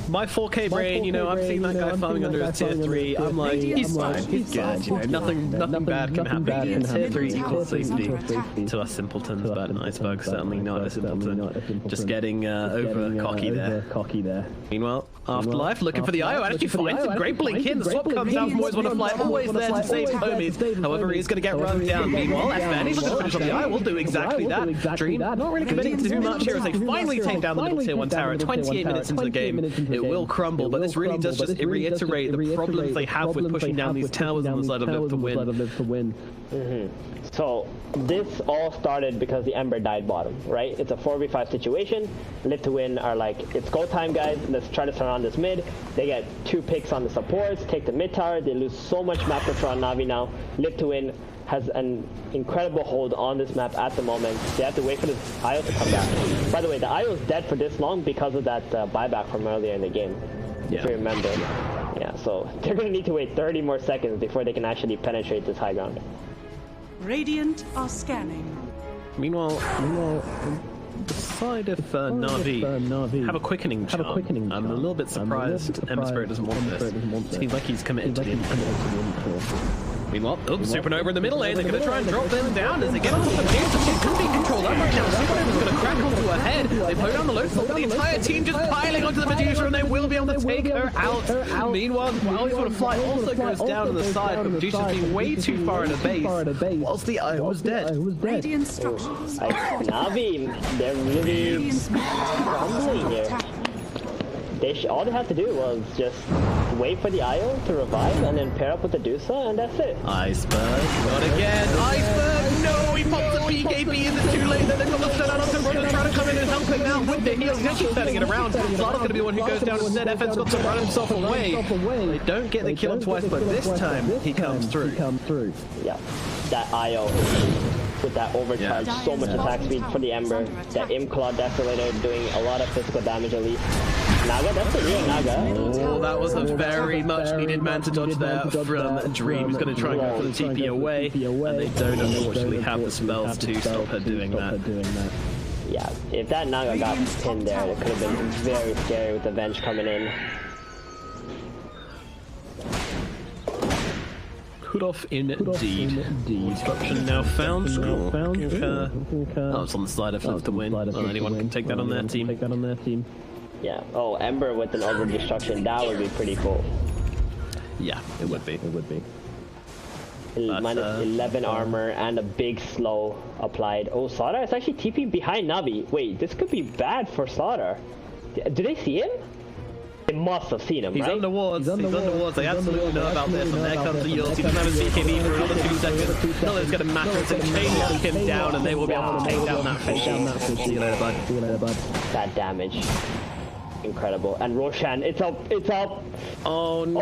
My 4K brain, you know, I'm seeing that guy farming under his tier 3. I'm like, he's fine, he's good, you know, nothing bad can happen. Tier 3 equals safety to us simpletons, but Iceberg certainly not a simpleton. Just getting over cocky there. Meanwhile, Afterlife looking for the IO, actually finds him. Great blink in. The swap comes out from Always Wanna Fly, always there to save homies. However, he's going to get run down. Meanwhile, FN, he's looking to finish on the IO, will do exactly that. Dream not really committing too much here as they finally take down the middle tier 1 tower. 28 minutes into the game, it will crumble, but this really does just reiterate the problems they have with pushing down these towers on the side of Live to Win. So this all started because the Ember died bottom, right? It's a 4v5 situation. Live to Win are like, it's go time, guys. Let's try to surround this mid. They get 2 picks on the supports, take the mid tower. They lose so much map control on Na'Vi now. Live to Win has an incredible hold on this map at the moment. They have to wait for this IO to come back. By the way, the IO is dead for this long because of that buyback from earlier in the game, if you remember. Yeah, so they're going to need to wait 30 more seconds before they can actually penetrate this high ground. Radiant are scanning. Meanwhile, the side of Na'Vi have a quickening charm. I'm a little bit surprised Ember Spirit doesn't want this. Seems like he's committed to the infinite. Meanwhile, Supernova in the middle lane. They're going to try and drop them down as they get onto the Medusa. She could be controlled up right now. Supernova's going to crack onto her head. They put down the load spot, but the entire team just piling onto the Medusa, and they will be able to take her out. Meanwhile, Always Wanna Fly also goes down on the side, but Medusa's being way too far in a base, whilst the IO was dead. Radiant structures. Na'Vi, they're really crumbling here. All they had to do was just wait for the IO to revive and then pair up with the Dusa, and that's it. Iceberg, not again. Iceberg, no, he pops the BKB in the 2 lane. Then they've got the stun out onto Runner trying to come in and help him out with the heals. He's actually turning it around. Slada's going to be the one who goes down instead. FN's got to run himself away. They don't get the kill twice, but this time he comes through. Yeah, that IO with that overcharge, so much attack speed for the Ember. That Imclaw Desolator doing a lot of physical damage at least. Naga, that's a real Naga. Oh, that was a very much needed man to dodge there from Dream. He's going to try and go for the TP away, and they don't unfortunately have the spells to stop her doing that. Yeah, if that Naga got pinned there, it could have been very scary with the Venge coming in. Cut off indeed. Destruction now found. Oh, it's on the side of Live to Win. Well, anyone can take that on their team. Yeah. Oh, Ember with an over destruction. That would be pretty cool. Yeah, it would be. Minus 11 armor and a big slow applied. Oh, Slaughter is actually TP behind Na'Vi. Wait, this could be bad for Slaughter. Do they see him? They must have seen him, He's right? under wards. They absolutely know about this. And there comes the Yules. He doesn't have his BKB for another 2 seconds. Nothing's going to matter. It's going to chain him down, and they will be able to take down that fish. See you later, bud. That damage. incredible. And Roshan, it's up, it's up. Oh no.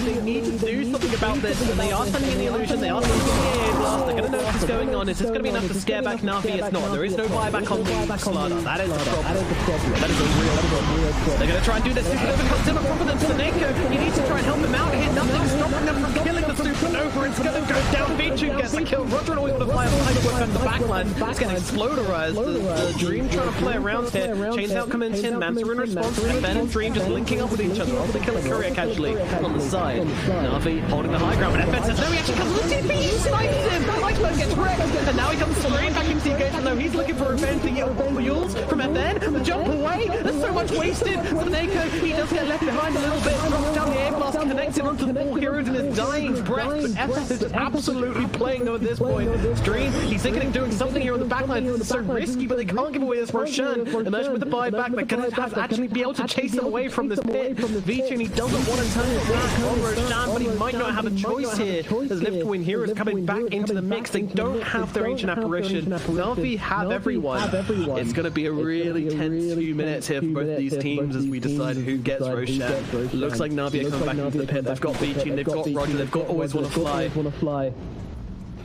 They need to do something about this, and they are sending in the illusion, they are sending in the AA blast, they're going to know what's going on. Is this going to be enough to scare back Na'Vi? It's not. There is no buyback on the Slaughter. That is the problem. That is a real problem. They're going to try and do this. Supernova comes in on top of them. Sneko, he needs to try and help him out here. Nothing's stopping them from killing the Supernova. It's going to go down. Vichu gets the kill. Roger always going to fly a whip in the backline. It's getting exploderized. The Dream trying to play around here. Chains out coming in. Mancer in response. Ben and Dream just linking up with each other. Off the killer Kuriak actually on the side. Na'Vi holding the high ground, but FN says no, he actually comes to the TP, he snipes him! Iceberg gets wrecked, and now he comes straight back into the engagement though. He's looking for revenge, the Yules from FN, the jump away, there's so much wasted. Sneko, he does get left behind a little bit, drops down the air blast, connects him onto the ball heroes in his dying breath, but FS is just absolutely playing though at this point. Stream, he's thinking of doing something here on the backline. It's so risky, but they can't give away this Roshan. Emerging with the buyback, they're going to have to actually be able to chase him away from this pit. Vichu, he doesn't want to turn it back on Roshan, but he might not have a choice here. As Live to Win Heroes coming back into the mix, they don't have their Ancient Apparition. Na'Vi have everyone. It's going to be a really tense few minutes here for both these teams as we decide who gets Roshan. Looks like Na'Vi are coming back into the pit. They've got Vichu, they've got Roger, they've got Always Wanna Fly.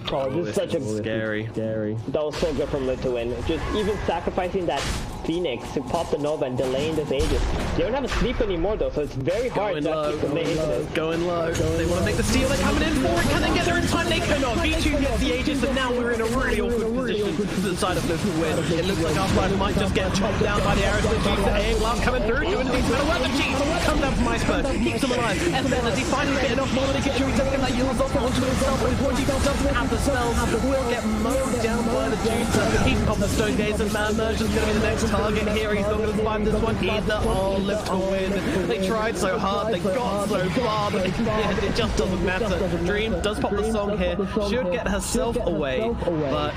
Oh, this is such a scary. That was so good from Live to Win. Just even sacrificing that Phoenix to pop the Nova and delaying this Aegis. They don't have a sleep anymore though, so it's very hard to actually commit into this. Going low. They want to make the steal. They're coming in for it. Can they get there in time? They cannot. Vichu gets the Aegis, and now we're in a really awkward position to the side of Live to Win. It looks like our flag might just get chopped down by the arrows. The AA blast coming through. Doing these metal weapon cheats. Comes down from Iceberg. Keeps him alive. And then as he finally get enough more than he can chew, he's taking that Yules off onto himself. But before he doesn't have the spells, will get mowed down by the Juicer. He's popped the Stone Gaze, and Merger's going to be the next target here. He's not going to find this one either. Oh, Live to Win. They tried so hard, they got so far, but it just doesn't matter. Dream does pop the song here. Should get herself away, but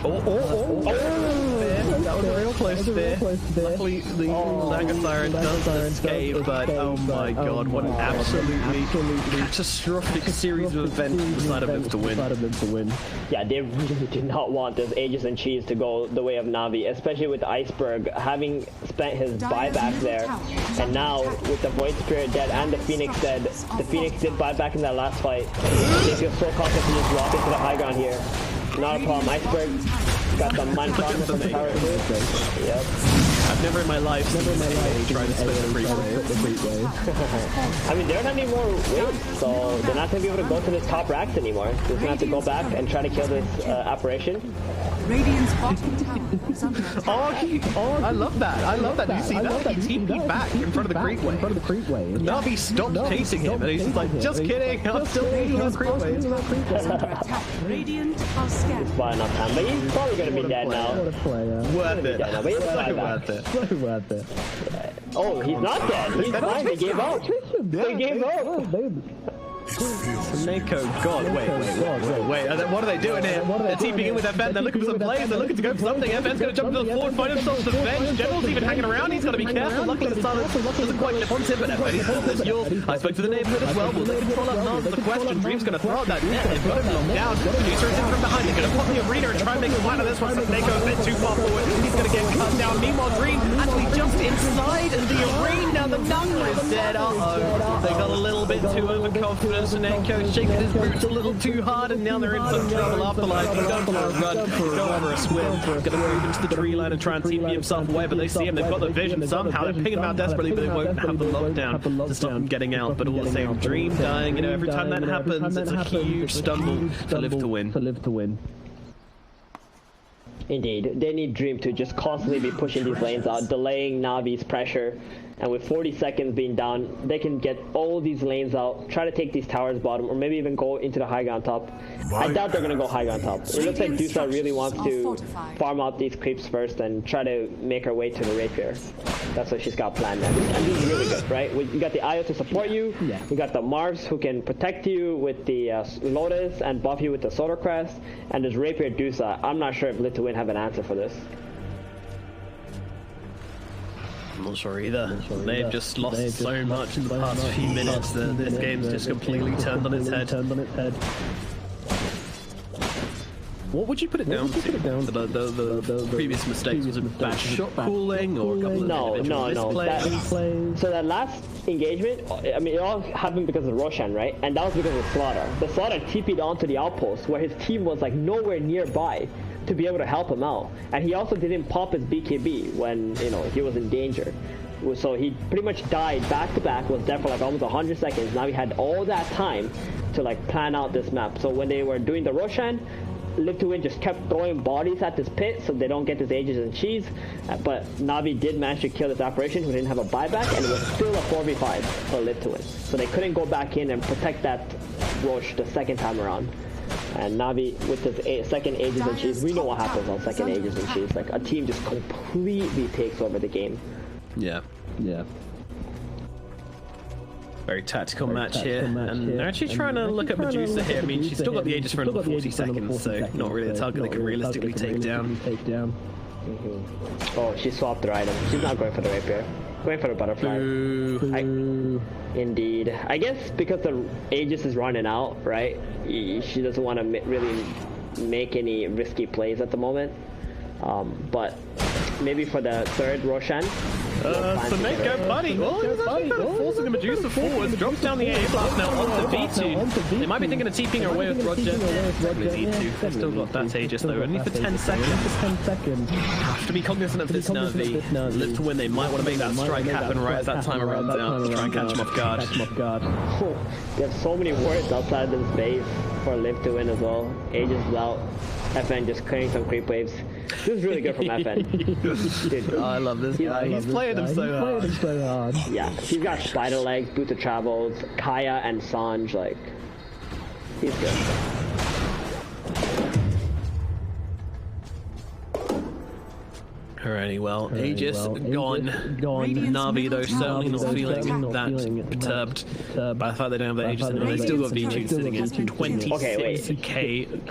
that was a real close there. Luckily, the Dagger Siren does escape, but oh my god, what an absolutely catastrophic series of events on the side of Live to Win. Yeah, they really did not want this Aegis and Cheese to go the way of Na'Vi, especially with Iceberg having spent his buyback there, and now with the Void Spirit dead and the Phoenix dead. The Phoenix did buyback in that last fight. They feel so confident to just walk into the high ground here. Not a problem. Iceberg got the mind problem from the power boost. Yep. I've never in my life tried to split the creep wave. I mean, they don't have any more waves, so they're not going to be able to go to this top racks anymore. They're going to have to go back and try to kill this apparition. Radiant's bottom tower is under attack. I love that. I love that. You see that? He TP'd back in front of the creep wave. Na'Vi stopped chasing him, and he's just like, just kidding. I'm still leading on creep wave. Radiant are scared. It's fine enough time, but he's probably going to be dead now. Worth it. So worth it. Yeah. Oh, he's not dead. He's fine. They gave up. They gave up. Sneko, God, wait. What are they doing here? They're TPing in with FN, they're looking for some plays, they're looking to go for something. FN's going to jump to the floor and find himself to the bench. General's even hanging around, he's got to be careful. Luckily the silence doesn't quite nip onto him, but FN's got this Yules. I spoke to the neighborhood as well. Will they control up and answer the question? Dream's going to throw out that net, they've got him locked down. Producer is in from behind, they're going to pop the arena and try and make a fight of this one. Sneko a bit too far forward, he's going to get cut down. Meanwhile, Dream actually jumps inside the arena. The number is dead. They got a little bit too overconfident. Sneko shaking his boots a little too hard, and now they're in some trouble. Afterlife, going for a run, going for a swim, gonna move into the tree line and try and TP himself away, but they see him, they've got the vision somehow, they're pinging him out desperately, but they won't have the lockdown to stop him getting out. But all the same, Dream dying, you know, every time that happens, it's a huge stumble to Live to Win. Indeed, they need Dream to just constantly be pushing these lanes out, delaying Na'Vi's pressure, and with 40 seconds being down, they can get all these lanes out, try to take these towers bottom, or maybe even go into the high ground top. I doubt they're going to go high ground top. It looks like Dusa really wants to farm out these creeps first and try to make her way to the rapier. That's what she's got planned now. And this is really good, right? You got the Io to support you, you got the Marvs who can protect you with the Lotus and buff you with the Solar Crest, and this rapier Dusa. I'm not sure if Live to Win have an answer for this. I'm not sure either. They've just lost so much in the past few minutes that this game's just completely turned on its head. What would you put it down to? The previous mistakes? Was it bad shot calling or a couple of individual misplays? So that last engagement, I mean, it all happened because of Roshan, right? And that was because of Slaughter. The Slaughter TP'd onto the outpost where his team was like nowhere nearby to be able to help him out. And he also didn't pop his BKB when, you know, he was in danger. So he pretty much died back to back, was there for like almost 100 seconds. Now he had all that time to like plan out this map. So when they were doing the Roshan, Live2Win just kept throwing bodies at this pit so they don't get this Aegis and Cheese. But Na'Vi did manage to kill this apparition who didn't have a buyback, and it was still a 4v5 for Live2Win. So they couldn't go back in and protect that Rosh the second time around. And Na'Vi with his second Aegis and Cheese, we know what happens on second Aegis and Cheese. Like a team just completely takes over the game. Yeah. Very tactical match here, and they're actually trying to look at Medusa here. I mean, she's still got the Aegis for another 40 seconds, so not really a target they can realistically take down. Oh, she swapped her item. She's not going for the rapier. Going for the butterfly. Indeed. I guess because the Aegis is running out, right? She doesn't want to really make any risky plays at the moment. But maybe for the third Roshan. Sameko, buddy. Well, he's actually kind of forcing the Medusa forwards. Drops down the AA blast now onto B2. They might be thinking of TPing her away with Roger. They've still got that Aegis though, only for 10 seconds. Have to be cognizant of this Na'Vi. Live2Win, they might want to make that strike happen right as that timer runs out to try and catch him off guard. They have so many wards outside this base for Live2Win as well. Aegis is out. FN just clearing some creep waves. This is really good from FN. Dude, I love this guy. He's playing him so hard. Yeah, he's got Spider Legs, Boots of Travels, Kaya, and Sanj. Like, he's good. Alrighty, well, Aegis gone. Na'Vi, though, certainly not feeling that perturbed by the fact they don't have that Aegis anymore. They still got V2 sitting at 26k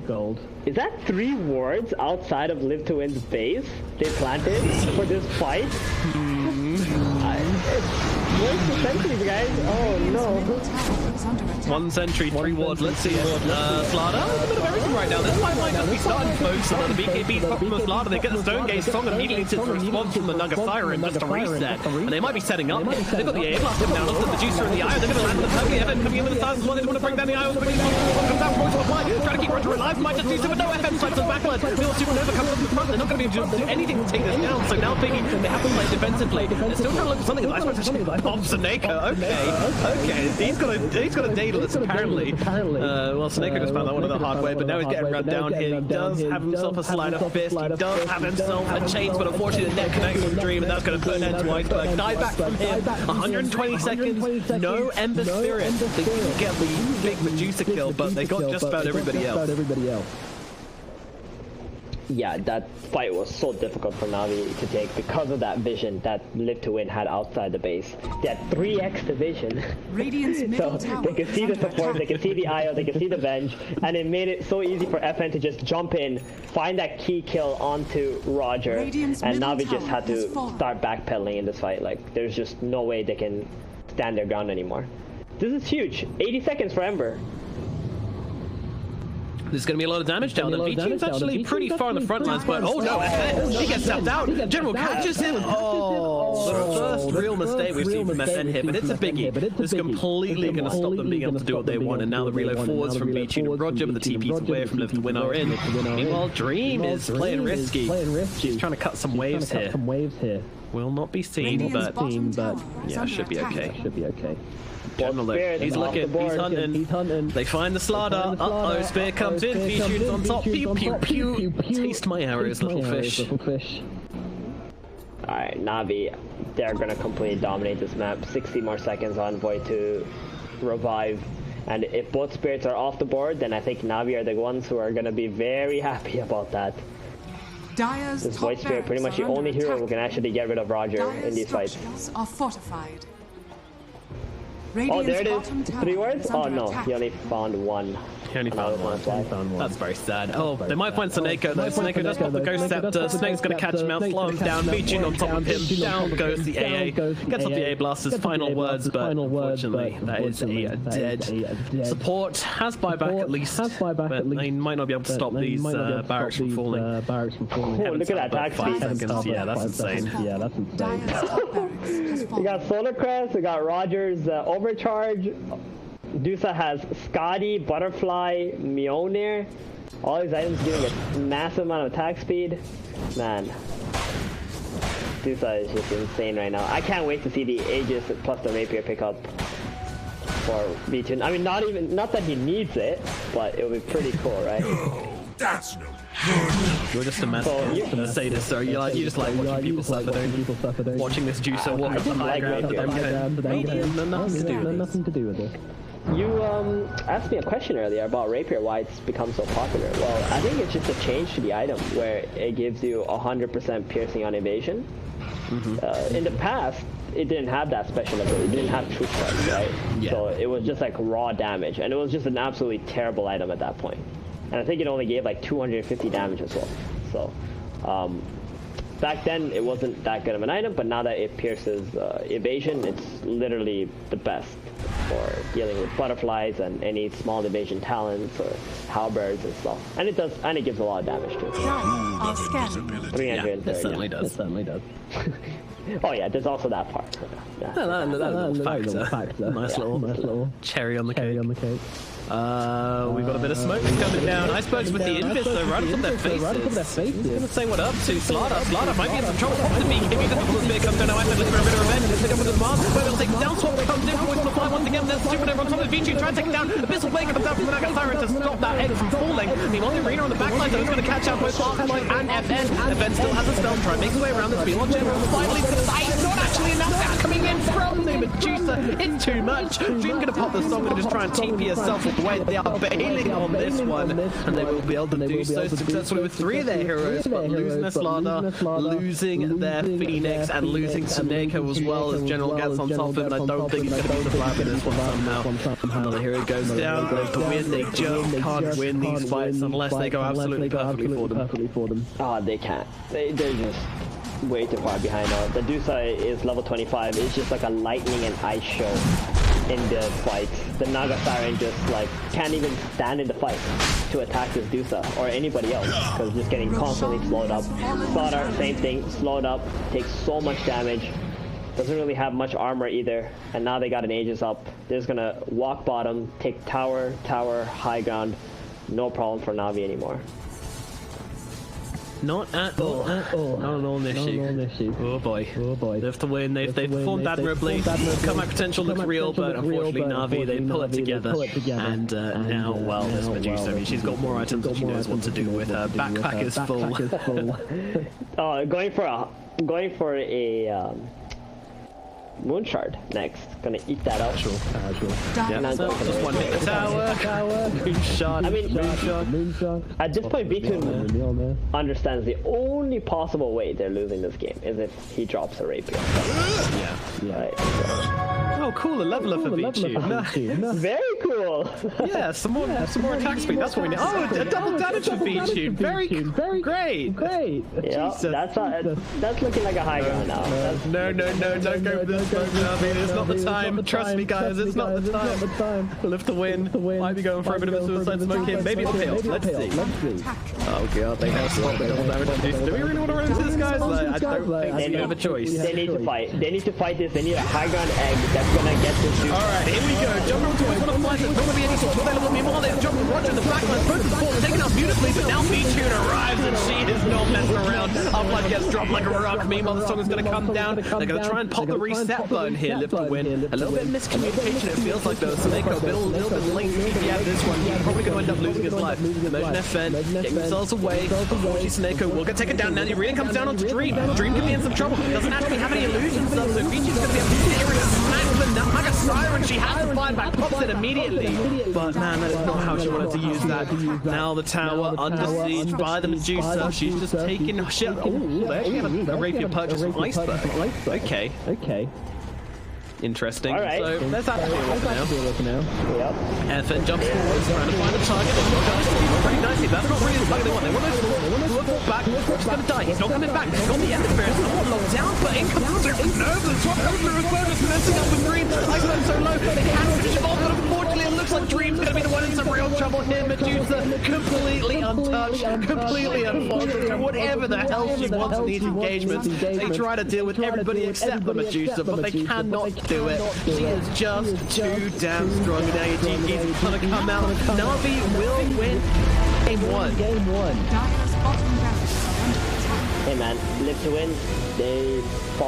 gold. Is that 3 wards outside of Live2Win's base they planted for this fight? Where's the sentry, guys? Oh no. 1 sentry, 3 wards. Let's see it. Slaughter, a bit of everything right now. This fight might just be starting to focus on the BKBs pop from Slaughter. They get the Stone Gaze song immediately to response from the Nugget Siren just to reset. And they might be setting up. They've got the AA blast down onto the Medusa in the eye. They're going to land the Turkey. Evan coming in with the stars as well. They want to bring down the eye. Comes out from the fly. Trying to keep Roger alive. Might just do so, but no FM slides on backward. Phil Supernova comes from the front. They're not going to be able to do anything to take this down. So now Biggie, they have to play defensively. They're still trying to look for something. Iceberg actually bombs Sameko. Okay. He's got a Daedalus apparently. Well, Sameko just found that one of the hard way, but now he's getting run down here. He does have himself a Sleight of Fist. He does have himself a Chains, but unfortunately the net connects with Dream, and that's going to put an end to Iceberg. Dive back from him. 120 seconds. No Ember Spirit. They didn't get the big Medusa kill, but they got just about everybody else. Yeah, that fight was so difficult for Na'Vi to take because of that vision that Live2Win had outside the base. They had 3x the vision. So they could see the support, they could see the IO, they could see the Venge, and it made it so easy for FN to just jump in, find that key kill onto Roger, and Na'Vi just had to start backpedaling in this fight. Like, there's just no way they can stand their ground anymore. This is huge. 80 seconds for Ember. There's going to be a lot of damage down. The V-Team's actually pretty far on the front lines, but oh no, FN, he gets tapped out. General catches him. Oh, the first real mistake we've seen from FN here, but it's a biggie. This is completely going to stop them being able to do what they want, and now the reload forwards from V-Team and Roger, but the TP's away from Live2Win are in. Meanwhile, Dream is playing risky. She's trying to cut some waves here. Will not be seen, but yeah, should be okay. General look, he's looking, he's hunting. They find the Slaughter. Uh-oh, Spear comes in. V-Tune's on top. Pew, pew, pew. Taste my arrows, little fish. Alright, Na'Vi, they're gonna completely dominate this map. 60 more seconds on Void to revive. And if both spirits are off the board, then I think Na'Vi are the ones who are gonna be very happy about that. This Void Spirit, pretty much the only hero who can actually get rid of Roger in these fights. Are fortified. Oh, there it is. 3 words? Oh no, he only found 1. He only found one. Fly. That's very sad. Oh, they might find Sneko though. Sneko does pop the Ghost Scepter. Snake's gonna catch him out, slow him down. Beaching on top of him. Down goes the AA. Gets off the A Blaster's final words, but unfortunately, that is a dead. Support has buyback at least, but they might not be able to stop these barracks from falling. Oh, look at that attack speed. Yeah, that's insane. Dire's top barracks has We fallen. got Solar Crest, we got Rogers Overcharge. Dusa has Scotty, Butterfly, Mjolnir. All these items giving a massive amount of attack speed. Man, Dusa is just insane right now. I can't wait to see the Aegis plus the Rapier pick up for B2. I mean, not that he needs it, but it would be pretty cool, right? That's no. You're just a masochist and a sadist, so you just like watching people suffer, don't you? Watching this juicer walk up the high ground, but then nothing to do with it. You asked me a question earlier about Rapier, why it's become so popular. Well, I think it's just a change to the item where it gives you 100% piercing on evasion. In the past, it didn't have that special ability. It didn't have true strike, right? Yeah. So it was just like raw damage, and it was just an absolutely terrible item at that point. And I think it only gave like 250 damage as well. So back then it wasn't that good of an item, but now that it pierces evasion, it's literally the best for dealing with butterflies and any small evasion talents or halberds and stuff. And it does, and it gives a lot of damage too. Rule of scanning. invisibility. Yeah, 330. it certainly does. Oh yeah, there's also that part. Yeah. That little factor. Nice little cherry on the cake. We've got a bit of smoke coming down. Icebergs with the invis, though, right up their faces. He's gonna say what up to Slaughter. Slaughter might be in some trouble. Pop the beacon. If you got the full spear comes down, Iceberg looking for a bit of revenge. Let's pick up with the demand. But he'll take it down. Swap comes in. Poison will fly once again. There's Super Never on top of the V-Tune. Try to take it down. Abyssal Blade comes down from the Naga Siren to stop that egg from falling. Meanwhile, the arena on the backside, though, is going to catch out both Arclight and FN. FN still has a spell. Try and make his way around this. Beyond General. Finally, it's going to die. It's not actually enough. They're coming in from the Medusa. It's too much. Dream going to pop the song and just try and TP herself away. They are bailing on this one, and they will be able to do so successfully with 3 of their heroes, but losing their Slaughter, losing their Phoenix, and losing Sneko as well as General gets on top of him. And I don't think he's going to be surviving in this one somehow. Another hero goes down. They have to win. They just can't win these fights unless they go absolutely perfectly for them. Oh, they can't. They're just way too far behind now. The Dusa is level 25. It's just like a lightning and ice show in the fights. The Naga Siren just like can't even stand in the fight to attack this Dusa or anybody else because it's just getting constantly slowed up. Slaughter, same thing, slowed up, takes so much damage, doesn't really have much armor either, and now they got an Aegis up. They're just gonna walk bottom, take tower, high ground, no problem for Navi anymore. Not at all. Not at all an issue. Oh boy. They have to win. They've performed admirably. Comeback potential looks real, but unfortunately Navi, they pull it together. And now, well, there's Medusa. I mean, she's got more items than she knows what to do with. Her backpack is full. Going for a Moon Shard next. Gonna eat that up. Sure. Yeah, So just one hit the tower. Moon Shard. I mean, at this point, B2 understands the only possible way they're losing this game is if he drops a Rapier. Yeah. Right. So. Oh, cool! A leveler for V-Tune. Very cool. Yeah, some more attack speed. That's what we need. Oh, a double damage for V-Tune. Very great. Yeah, that's looking like a high ground now. No, don't go for this smoke, Navi. It's not the time. Trust me, guys, it's not the time. Live to win. Might be going for a bit of a suicide smoke here. Maybe it'll pay off. Let's see. Oh god, they have stopped the double damage on Dusa. Do we really want to run into this, guys? I don't think they have a choice. They need to fight. They need to fight this. They need a high ground egg that's gonna get this dude. Alright, here we go. Jumper on toys, one of the flies. There's not gonna be any sort of available. Meanwhile, they've jumped with Roger in the backline. Both the ball taken out beautifully, but now V-Tune arrives and she is not messing around. Uplight gets dropped like a rock. Meanwhile, the song is gonna come down. They're gonna try and pop the reset button here. Live to win. A little bit of miscommunication, it feels like, though. Sneko a little bit late to TP out this one. He's probably gonna end up losing his life. Immersion FN getting themselves away. Unfortunately, Sneko will get taken down. Now the arena comes down onto Dream. Dream could be in some trouble. Doesn't actually have any illusions though, so V-Tune's gonna be able to seriously smack the Naga Siren. She has to find back, pops it immediately. But man, that is not how she wanted to use that. Now the tower under siege by the Medusa. She's just taking shit. Oh, they actually have a rapier purchase from Iceberg. Okay. Interesting. All right. So there's actually a look now. Yep. FN jumps forwards, trying to find a target. They've got guys to people pretty nicely. That's not really the target they want. They want to fall back. He's going to die. He's not coming back. He's got the end experience. Not locked down, but in comes Super Nerve. The swap comes through as well, just messing up with Dream. Iceberg so low. They can switch it off, but unfortunately, it looks like Dream's going to be the one in some real trouble here. Medusa completely untouched, completely unfaltered. Whatever the hell she wants in these engagements, they try to deal with everybody except the Medusa, but they cannot do it. She is just too damn strong. And now Yujiki's gonna come out. Na'Vi will win game one. Dire's bottom barracks are under attack. Hey man, live to win. They